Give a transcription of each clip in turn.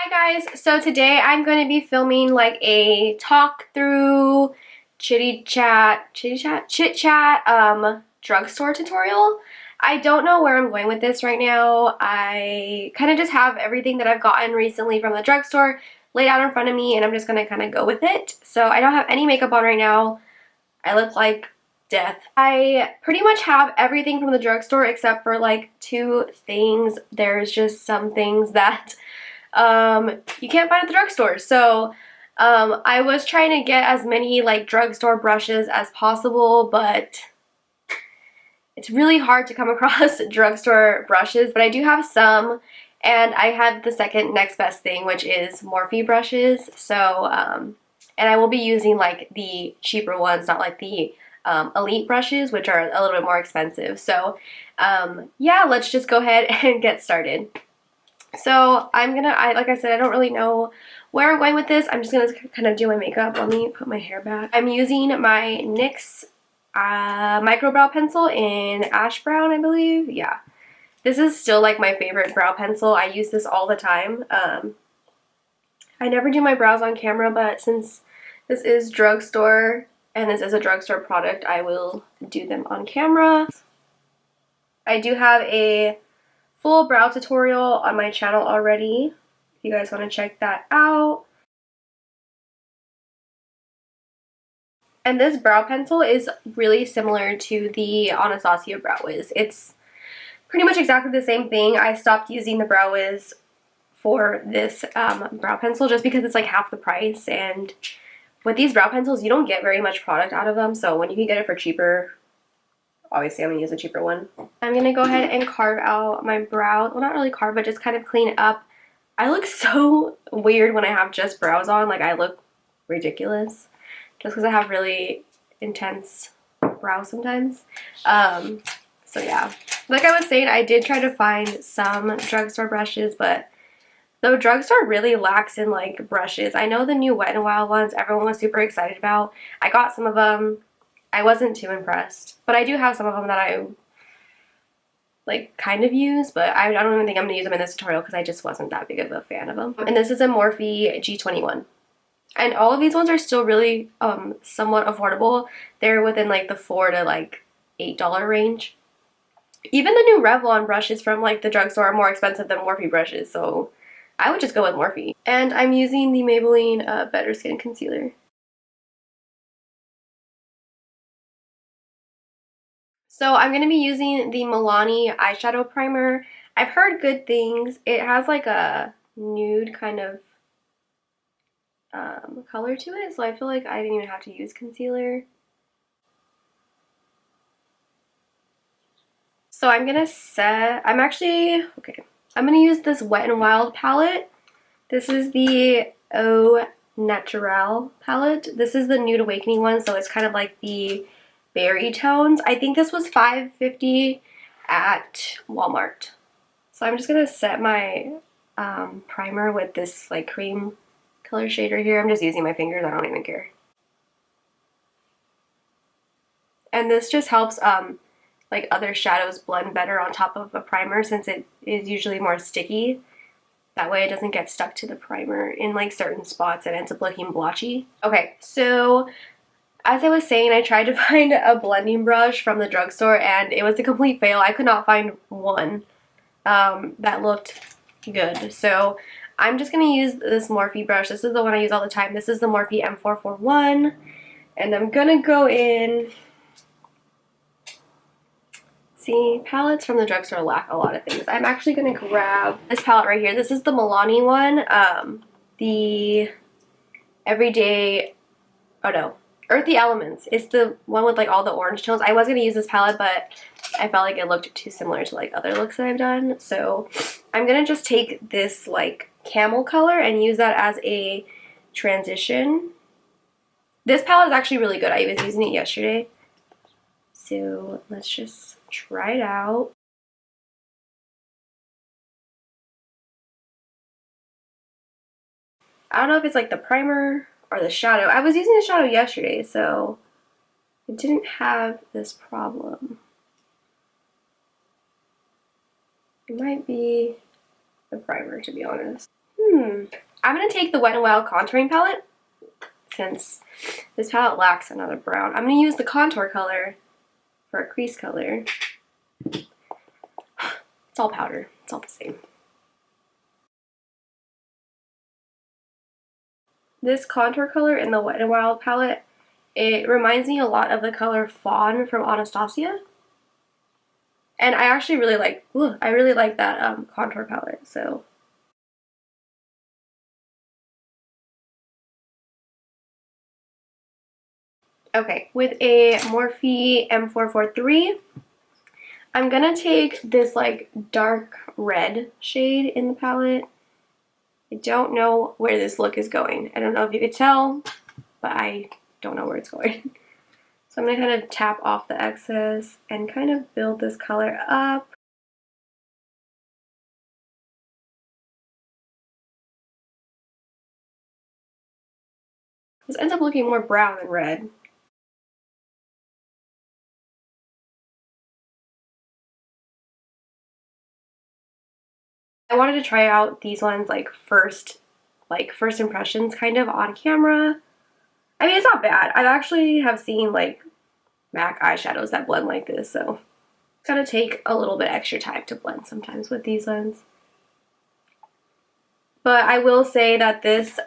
Hi guys, so today I'm going to be filming like a talk through chit chat drugstore tutorial. I don't know where I'm going with this right now. I kind of just have everything that I've gotten recently from the drugstore laid out in front of me and I'm just going to kind of go with it. So I don't have any makeup on right now. I look like death. I pretty much have everything from the drugstore except for like two things. There's just some things that you can't find at the drugstore. So I was trying to get as many like drugstore brushes as possible, but it's really hard to come across drugstore brushes, but I do have some, and I had the second next best thing, which is Morphe brushes. So and I will be using like the cheaper ones, not like the elite brushes, which are a little bit more expensive. So yeah, let's just go ahead and get started. So like I said, I don't really know where I'm going with this. I'm just gonna kind of do my makeup. Let me put my hair back. I'm using my NYX micro brow pencil in ash brown, I believe. Yeah, this is still like my favorite brow pencil. I use this all the time. I never do my brows on camera, but since this is drugstore and this is a drugstore product, I will do them on camera. I do have a full brow tutorial on my channel already, if you guys want to check that out. And this brow pencil is really similar to the Anastasia Brow Wiz. It's pretty much exactly the same thing. I stopped using the Brow Wiz for this brow pencil just because it's like half the price, and with these brow pencils you don't get very much product out of them, so when you can get it for cheaper, obviously I'm going to use a cheaper one. I'm going to go ahead and carve out my brow. Well, not really carve, but just kind of clean it up. I look so weird when I have just brows on. Like, I look ridiculous just because I have really intense brows sometimes. So yeah. Like I was saying, I did try to find some drugstore brushes, but the drugstore really lacks in like brushes. I know the new Wet n Wild ones everyone was super excited about. I got some of them. I wasn't too impressed, but I do have some of them that I like kind of use, but I don't even think I'm going to use them in this tutorial because I just wasn't that big of a fan of them. And this is a Morphe G21. And all of these ones are still really somewhat affordable. They're within like the $4 to like $8 range. Even the new Revlon brushes from like the drugstore are more expensive than Morphe brushes, so I would just go with Morphe. And I'm using the Maybelline Better Skin Concealer. So I'm going to be using the Milani eyeshadow primer. I've heard good things. It has like a nude kind of color to it, so I feel like I didn't even have to use concealer. So I'm going to use this Wet n Wild palette. This is the Au Naturel palette. This is the Nude Awakening one, so it's kind of like the berry tones. I think this was $5.50 at Walmart. So I'm just gonna set my primer with this like cream color shader here. I'm just using my fingers, I don't even care. And this just helps like other shadows blend better on top of a primer, since it is usually more sticky. That way it doesn't get stuck to the primer in like certain spots and ends up looking blotchy. Okay, so as I was saying, I tried to find a blending brush from the drugstore and it was a complete fail. I could not find one that looked good. So I'm just going to use this Morphe brush. This is the one I use all the time. This is the Morphe M441. And I'm going to go in. See, palettes from the drugstore lack a lot of things. I'm actually going to grab this palette right here. This is the Milani one. The Everyday, oh no, Earthy Elements. It's the one with like all the orange tones. I was going to use this palette, but I felt like it looked too similar to like other looks that I've done. So I'm going to just take this like camel color and use that as a transition. This palette is actually really good. I was using it yesterday. So let's just try it out. I don't know if it's like the primer or the shadow. I was using the shadow yesterday, so it didn't have this problem. It might be the primer, to be honest. I'm going to take the Wet n Wild contouring palette, since this palette lacks another brown. I'm going to use the contour color for a crease color. It's all powder. It's all the same. This contour color in the Wet n Wild palette, it reminds me a lot of the color Fawn from Anastasia. And I actually really like, I really like that contour palette, so. Okay, with a Morphe M443, I'm gonna take this like dark red shade in the palette. I don't know where this look is going. I don't know if you could tell, but I don't know where it's going. So I'm gonna kind of tap off the excess and kind of build this color up. This ends up looking more brown than red. I wanted to try out these ones like first impressions kind of on camera. I mean, it's not bad. I actually have seen like MAC eyeshadows that blend like this, so it's gonna take a little bit extra time to blend sometimes with these ones. But I will say that this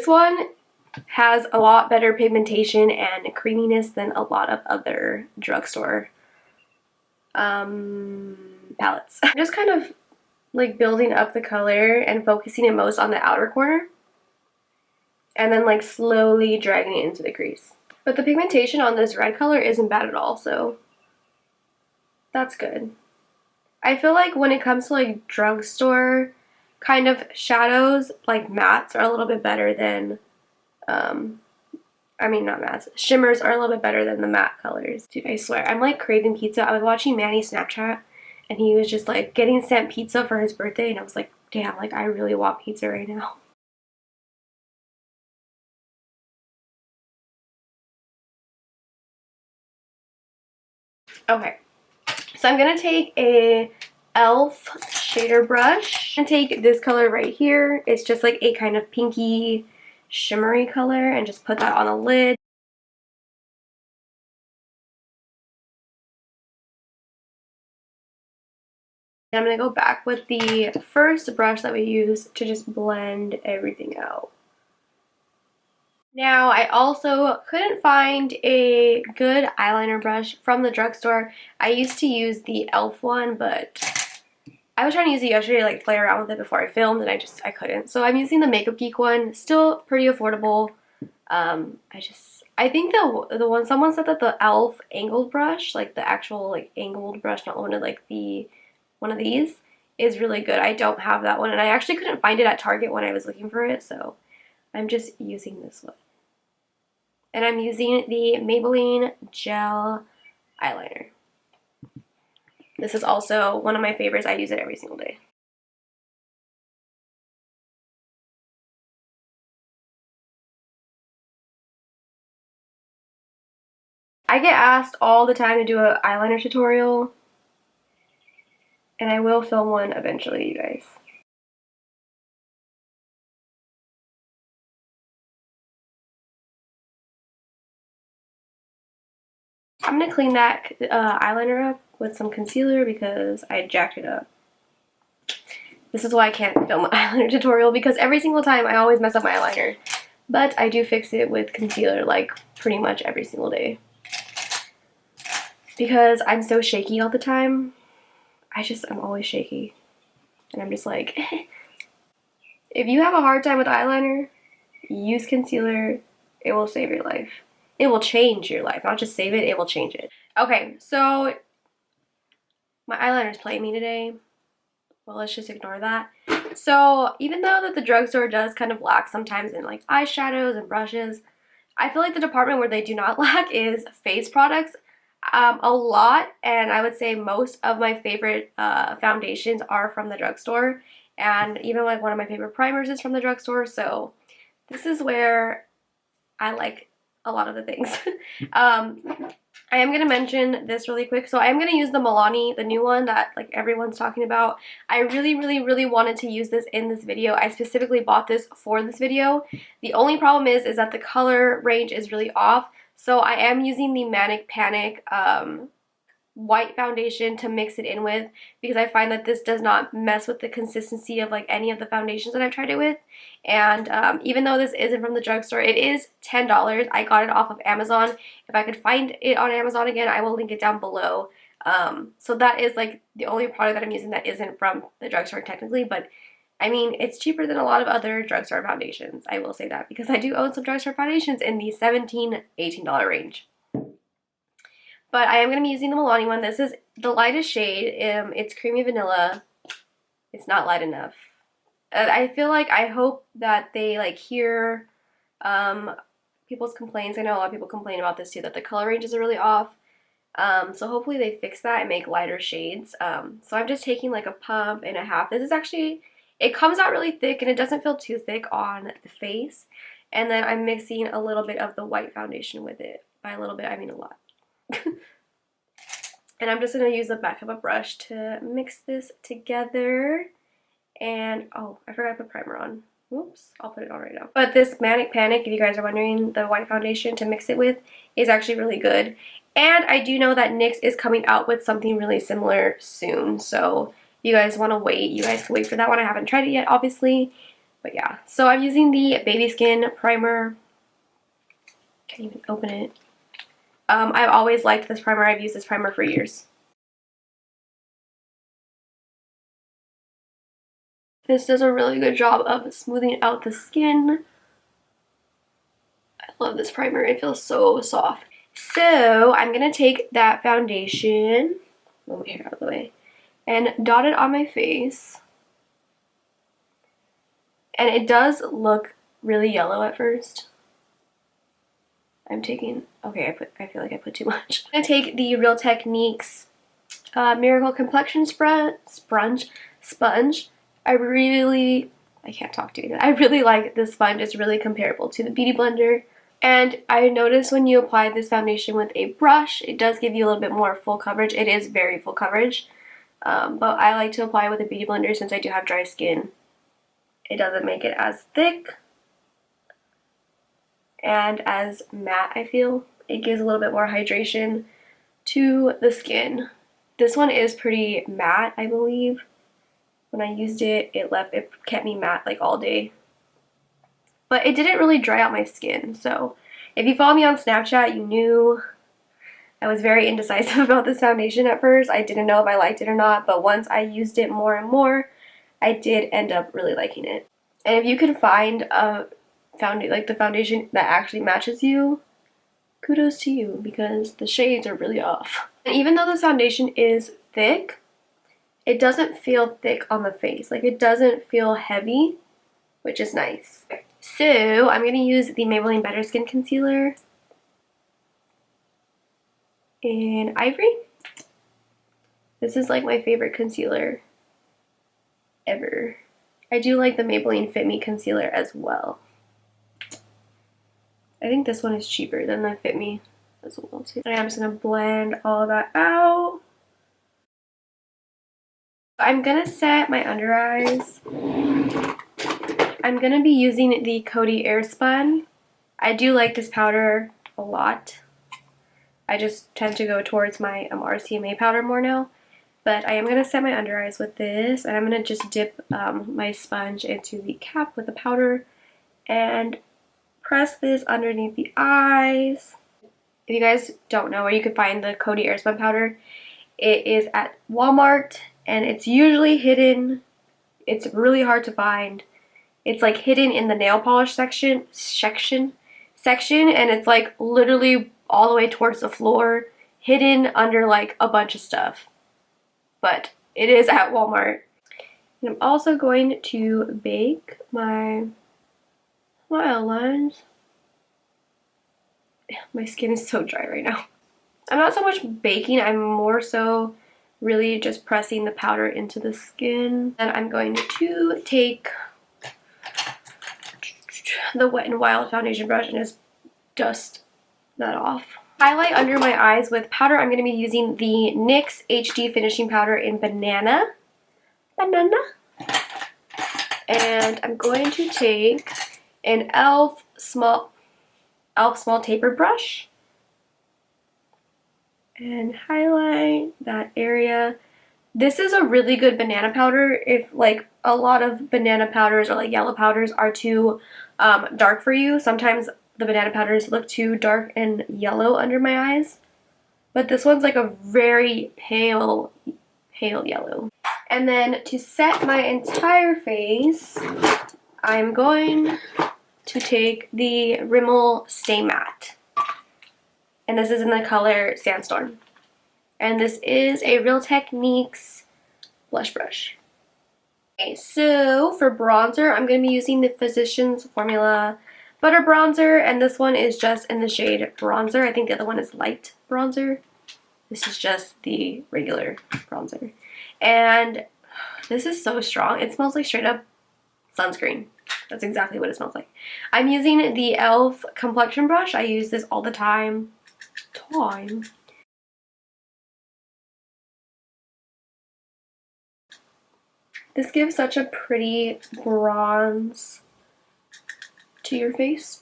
one has a lot better pigmentation and creaminess than a lot of other drugstore palettes. I'm just kind of like building up the color and focusing it most on the outer corner, and then like slowly dragging it into the crease. But the pigmentation on this red color isn't bad at all, so that's good. I feel like when it comes to like drugstore kind of shadows, like mattes are a little bit better than, I mean not mattes, shimmers are a little bit better than the matte colors. Dude, I swear, I'm like craving pizza. I was watching Manny's Snapchat and he was just like getting sent pizza for his birthday, and I was like, damn, like I really want pizza right now. Okay, so I'm gonna take a e.l.f. shader brush and take this color right here. It's just like a kind of pinky shimmery color, and just put that on a lid. And I'm going to go back with the first brush that we used to just blend everything out. Now, I also couldn't find a good eyeliner brush from the drugstore. I used to use the e.l.f. one, but I was trying to use it yesterday to like play around with it before I filmed, and I couldn't. So I'm using the Makeup Geek one. Still pretty affordable. I think the one, someone said that the e.l.f. angled brush, like the actual like angled brush, not one of like the one of these, is really good. I don't have that one, and I actually couldn't find it at Target when I was looking for it, so I'm just using this one. And I'm using the Maybelline gel eyeliner. This is also one of my favorites. I use it every single day. I get asked all the time to do an eyeliner tutorial, and I will film one eventually, you guys. I'm going to clean that eyeliner up with some concealer because I jacked it up. This is why I can't film an eyeliner tutorial, because every single time I always mess up my eyeliner. But I do fix it with concealer like pretty much every single day. Because I'm so shaky all the time. I'm always shaky. And I'm just like, if you have a hard time with eyeliner, use concealer. It will save your life. It will change your life. Not just save it, it will change it. Okay, so my eyeliner's playing me today. Well, let's just ignore that. So even though that the drugstore does kind of lack sometimes in like eyeshadows and brushes, I feel like the department where they do not lack is face products. A lot, and I would say most of my favorite foundations are from the drugstore, and even like one of my favorite primers is from the drugstore. So this is where I like a lot of the things. I am going to mention this really quick. So I am going to use the Milani, the new one that like everyone's talking about. I really wanted to use this in this video. I specifically bought this for this video. The only problem is that the color range is really off. So I am using the Manic Panic white foundation to mix it in with, because I find that this does not mess with the consistency of like any of the foundations that I've tried it with. And even though this isn't from the drugstore, it is $10. I got it off of Amazon. If I could find it on Amazon again, I will link it down below. So that is like the only product that I'm using that isn't from the drugstore technically, but I mean, it's cheaper than a lot of other drugstore foundations. I will say that, because I do own some drugstore foundations in the $17, $18 range. But I am going to be using the Milani one. This is the lightest shade. It's creamy vanilla. It's not light enough. I feel like, I hope that they like hear people's complaints. I know a lot of people complain about this too, that the color ranges are really off. So hopefully they fix that and make lighter shades. So I'm just taking like a pump and a half. This is actually, it comes out really thick and it doesn't feel too thick on the face. And then I'm mixing a little bit of the white foundation with it. By a little bit, I mean a lot. And I'm just going to use the back of a brush to mix this together. And, oh, I forgot to put primer on. Oops, I'll put it on right now. But this Manic Panic, if you guys are wondering, the white foundation to mix it with is actually really good. And I do know that NYX is coming out with something really similar soon. So if you guys want to wait, you guys can wait for that one. I haven't tried it yet, obviously. But yeah, so I'm using the Baby Skin primer. Can't even open it. I've always liked this primer. I've used this primer for years. This does a really good job of smoothing out the skin. I love this primer. It feels so soft. So I'm going to take that foundation, move my hair out of the way, and dot it on my face. And it does look really yellow at first. I'm taking, okay, I feel like I put too much. I'm going to take the Real Techniques Miracle Complexion Sponge. I can't talk to you. I really like this sponge. It's really comparable to the Beauty Blender. And I noticed when you apply this foundation with a brush, it does give you a little bit more full coverage. It is very full coverage. But I like to apply with a Beauty Blender since I do have dry skin. It doesn't make it as thick and as matte, I feel. It gives a little bit more hydration to the skin. This one is pretty matte, I believe. When I used it, it kept me matte like all day. But it didn't really dry out my skin. So if you follow me on Snapchat, you knew I was very indecisive about this foundation at first. I didn't know if I liked it or not, but once I used it more and more, I did end up really liking it. And if you can find a the foundation that actually matches you, kudos to you, because the shades are really off. And even though this foundation is thick, it doesn't feel thick on the face. Like, it doesn't feel heavy, which is nice. So I'm going to use the Maybelline Better Skin Concealer in Ivory. This is like my favorite concealer ever. I do like the Maybelline Fit Me Concealer as well. I think this one is cheaper than the Fit Me as well too. And I'm just going to blend all that out. I'm going to set my under eyes. I'm going to be using the Coty Airspun. I do like this powder a lot. I just tend to go towards my RCMA powder more now. But I am going to set my under eyes with this. And I'm going to just dip my sponge into the cap with the powder. And press this underneath the eyes. If you guys don't know where you can find the Coty Airspun powder, it is at Walmart. And it's usually hidden. It's really hard to find. It's like hidden in the nail polish section, and it's like literally all the way towards the floor, hidden under like a bunch of stuff. But it is at Walmart. And I'm also going to bake my lines. My skin is so dry right now. I'm not so much baking, I'm more so really just pressing the powder into the skin. And I'm going to take the Wet n Wild foundation brush and just dust that off. Highlight under my eyes with powder. I'm going to be using the NYX HD Finishing Powder in Banana. And I'm going to take an e.l.f. small tapered brush and highlight that area. This is a really good banana powder if like a lot of banana powders or like yellow powders are too dark for you. Sometimes the banana powders look too dark and yellow under my eyes, but this one's like a very pale yellow. And then to set my entire face, I'm going to take the Rimmel Stay Matte. And this is in the color Sandstorm. And this is a Real Techniques blush brush. Okay, so for bronzer, I'm going to be using the Physicians Formula Butter Bronzer. And this one is just in the shade Bronzer. I think the other one is Light Bronzer. This is just the regular bronzer. And this is so strong. It smells like straight up sunscreen. That's exactly what it smells like. I'm using the e.l.f. complexion brush. I use this all the time. This gives such a pretty bronze to your face.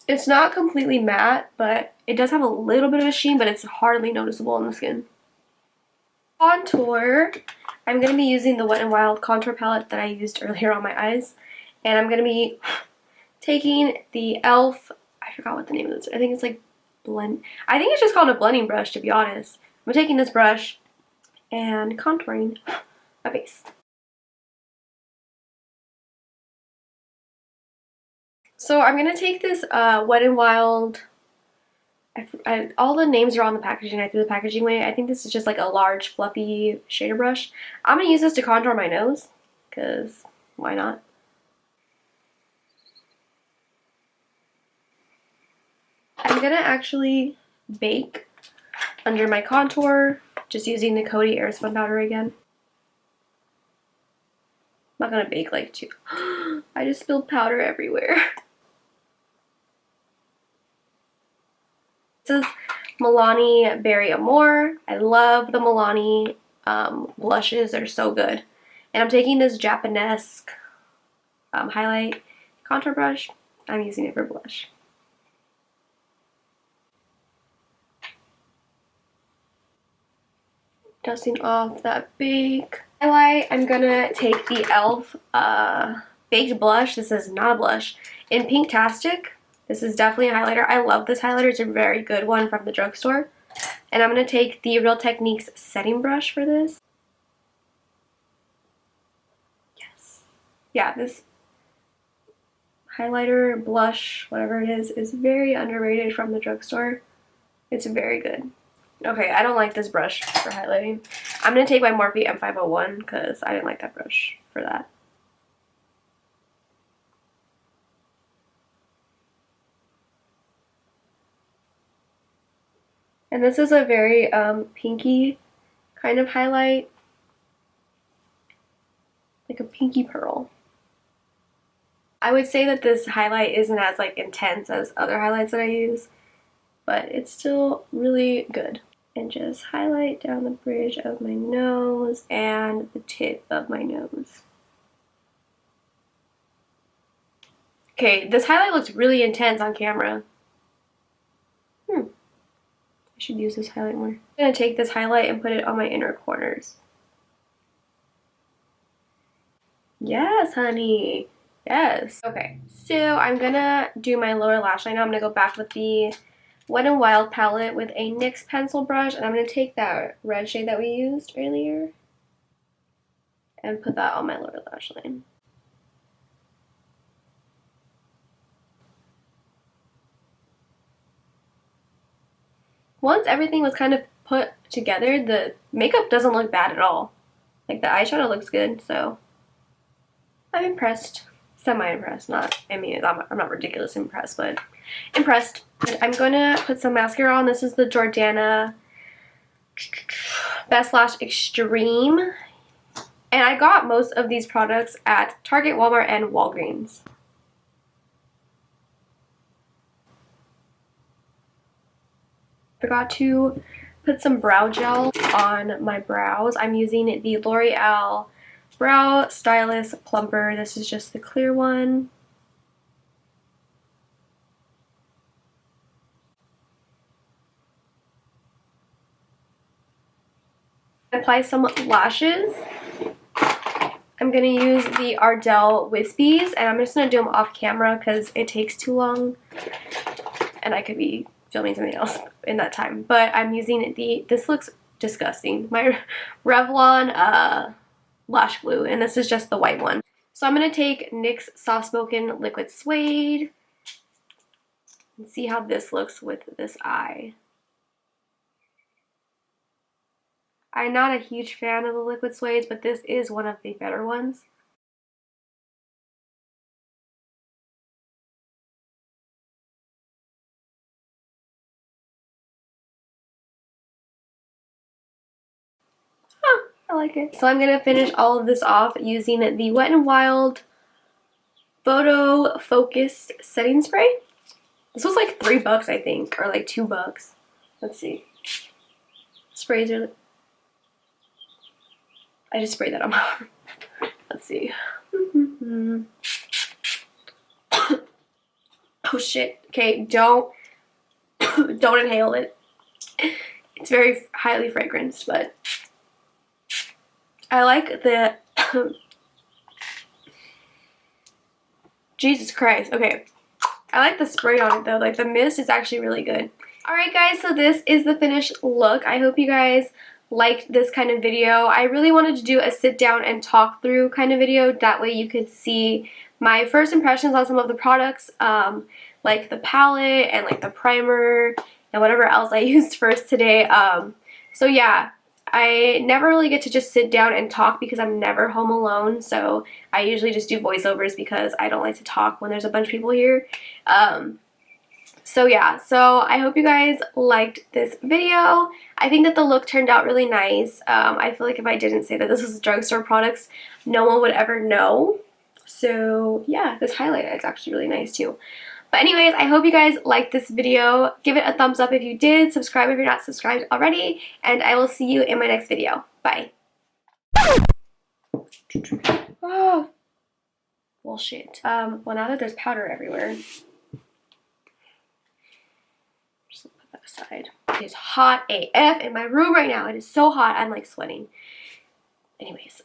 It's not completely matte, but it does have a little bit of a sheen, but it's hardly noticeable on the skin. Contour. I'm going to be using the Wet n Wild contour palette that I used earlier on my eyes. And I'm going to be taking the e.l.f. I forgot what the name of this is. I think it's like I think it's just called a blending brush, to be honest. I'm taking this brush and contouring my face. So I'm going to take this Wet n Wild, all the names are on the packaging. I threw the packaging away. I think this is just like a large fluffy shader brush. I'm going to use this to contour my nose, because why not? I'm going to actually bake under my contour, just using the Coty Airspun powder again. I'm not going to bake like too. I just spilled powder everywhere. This is Milani Berry Amore. I love the Milani blushes. They're so good. And I'm taking this Japanesque highlight contour brush. I'm using it for blush. Dusting off that bake highlight. I'm gonna take the e.l.f. baked blush. This is not a blush. In Pinktastic. This is definitely a highlighter. I love this highlighter. It's a very good one from the drugstore. And I'm gonna take the Real Techniques setting brush for this. Yes. Yeah, this highlighter, blush, whatever it is very underrated from the drugstore. It's very good. Okay, I don't like this brush for highlighting. I'm going to take my Morphe M501 because I didn't like that brush for that. And this is a very pinky kind of highlight. Like a pinky pearl. I would say that this highlight isn't as like intense as other highlights that I use, but it's still really good. And just highlight down the bridge of my nose and the tip of my nose. Okay, this highlight looks really intense on camera. I should use this highlight more. I'm going to take this highlight and put it on my inner corners. Yes, honey. Yes. Okay, so I'm going to do my lower lash line now. I'm going to go back with the Wet n Wild palette with a NYX pencil brush, and I'm going to take that red shade that we used earlier and put that on my lower lash line. Once everything was kind of put together, the makeup doesn't look bad at all. Like the eyeshadow looks good, so I'm impressed. Semi-impressed, I'm not ridiculously impressed, but impressed. And I'm going to put some mascara on. This is the Jordana Best Lash Extreme. And I got most of these products at Target, Walmart, and Walgreens. Forgot to put some brow gel on my brows. I'm using the L'Oreal Brow Stylist Plumper. This is just the clear one. Apply some lashes. I'm going to use the Ardell wispies, and I'm just going to do them off camera because it takes too long and I could be filming something else in that time. But I'm using this looks disgusting, my Revlon lash glue, and this is just the white one. So I'm going to take NYX Soft Spoken Liquid Suede and see how this looks with this eye. I'm not a huge fan of the liquid suede, but this is one of the better ones. Huh, I like it. So I'm going to finish all of this off using the Wet n Wild Photo Focused Setting Spray. This was like $3, I think, or like $2. Let's see. Sprays are... I just sprayed that on my arm. Let's see. Oh shit. Okay, don't inhale it. It's very highly fragranced, but I like the Jesus Christ. Okay. I like the spray on it though. Like the mist is actually really good. Alright guys, so this is the finished look. I hope you guys liked this kind of video. I really wanted to do a sit down and talk through kind of video. That way you could see my first impressions on some of the products, like the palette and like the primer and whatever else I used first today. So yeah, I never really get to just sit down and talk because I'm never home alone. So I usually just do voiceovers because I don't like to talk when there's a bunch of people here. So yeah, so I hope you guys liked this video. I think that the look turned out really nice. I feel like if I didn't say that this was drugstore products, no one would ever know. So yeah, this highlighter is actually really nice too. But anyways, I hope you guys liked this video. Give it a thumbs up if you did. Subscribe if you're not subscribed already. And I will see you in my next video. Bye. Oh, bullshit. Well, now that there's powder everywhere, just put that aside. It is hot AF in my room right now. It is so hot. I'm like sweating. Anyways.